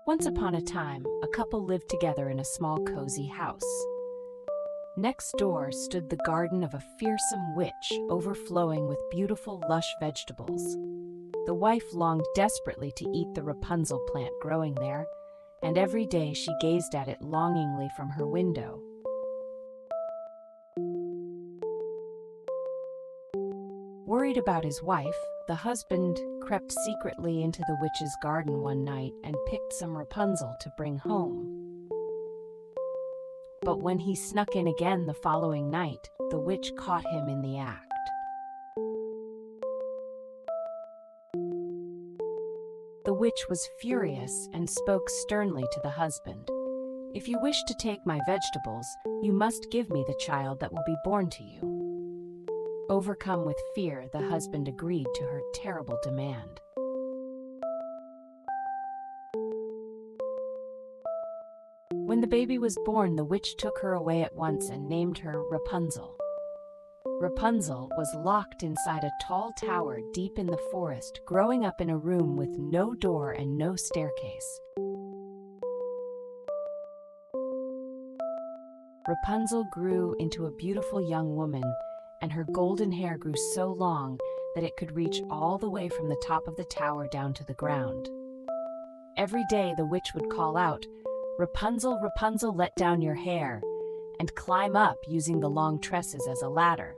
Once upon a time, a couple lived together in a small, cozy house. Next door stood the garden of a fearsome witch, overflowing with beautiful, lush vegetables. The wife longed desperately to eat the Rapunzel plant growing there, and every day she gazed at it longingly from her window. Worried about his wife, the husband crept secretly into the witch's garden one night and picked some Rapunzel to bring home. But when he snuck in again the following night, the witch caught him in the act. The witch was furious and spoke sternly to the husband. "If you wish to take my vegetables, you must give me the child that will be born to you." Overcome with fear, the husband agreed to her terrible demand. When the baby was born, the witch took her away at once and named her Rapunzel. Rapunzel was locked inside a tall tower deep in the forest, growing up in a room with no door and no staircase. Rapunzel grew into a beautiful young woman, and her golden hair grew so long that it could reach all the way from the top of the tower down to the ground. Every day the witch would call out, "Rapunzel, Rapunzel, let down your hair," and climb up using the long tresses as a ladder.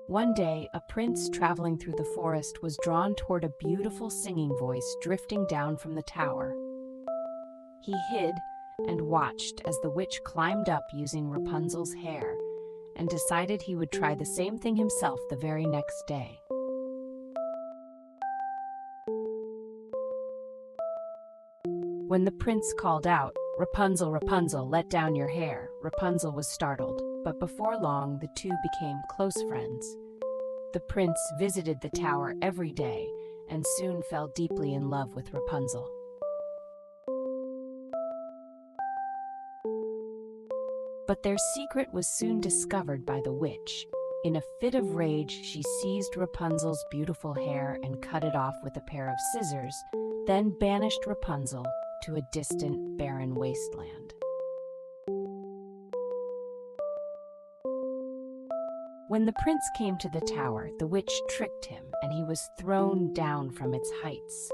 One day, a prince traveling through the forest was drawn toward a beautiful singing voice drifting down from the tower. He hid and watched as the witch climbed up using Rapunzel's hair, and decided he would try the same thing himself the very next day. When the prince called out, "Rapunzel, Rapunzel, let down your hair," Rapunzel was startled, but before long the two became close friends. The prince visited the tower every day and soon fell deeply in love with Rapunzel. But their secret was soon discovered by the witch. In a fit of rage, she seized Rapunzel's beautiful hair and cut it off with a pair of scissors, then banished Rapunzel to a distant, barren wasteland. When the prince came to the tower, the witch tricked him, and he was thrown down from its heights.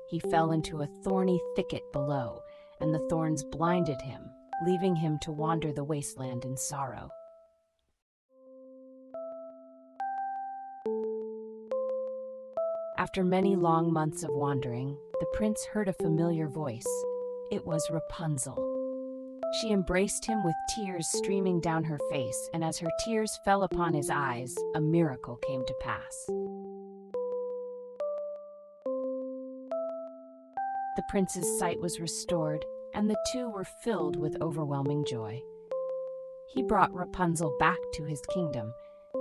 He fell into a thorny thicket below, and the thorns blinded him, leaving him to wander the wasteland in sorrow. After many long months of wandering, the prince heard a familiar voice. It was Rapunzel. She embraced him with tears streaming down her face, and as her tears fell upon his eyes, a miracle came to pass. The prince's sight was restored, and the two were filled with overwhelming joy. He brought Rapunzel back to his kingdom,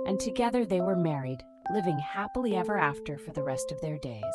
and together they were married, living happily ever after for the rest of their days.